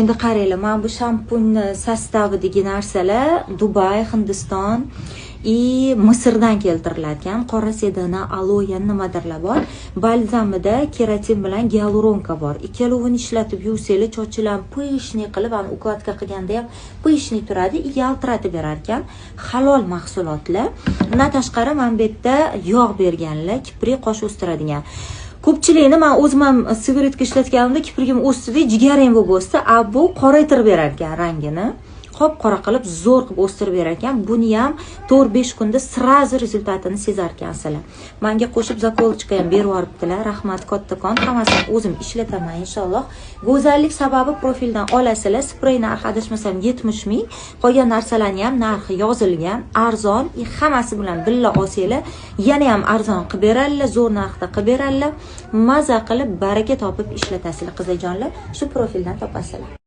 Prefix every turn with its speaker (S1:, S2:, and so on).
S1: Endi qaranglar, mana bu shampunni sostavidagi narsalar Dubay, Hindiston Misrdan keltirilgan. Qora sedana, aloe nimadirlar bor. Balzamida keratin bilan gialuronka bor. Ikkalovini ishlatib yuvsanglar chochilar pishni qilib, ham ukladka qilganda ham pishni turadi, yaltiratib berar ekan. Halol mahsulotlar. Undan tashqari mana bu yerda yog' berganlar, kiprik qosh o'stiradigan. Ko'pchilikni men o'zim ham sigaretka ishlatganimda kiprigim o'sdi, jigarim bo'lib o'sdi. Bu qoraytirib berar ekan rangini. Qop-qora qilib zo'r qilib o'stirib berar ekan. Buni ham 4-5 kunda srazi rezultatini sezar ekansizlar. Menga qo'shib zakolchika ham berib yuboribdilar. Rahmat kattakon. Hammasini o'zim ishlataman inshaalloh. Go'zallik sababi profildan olasizlar. Sprey narxi adashmasam 70 ming. Qolgan narsalarni ham narxi yozilgan, arzon, hammasi bilan billa olsanglar, yana ham arzon qilib beradilar, zo'r narxda qilib beradilar. Maza qilib baraka topib ishlatasizlar, qizajonlar. Shu profildan topasizlar.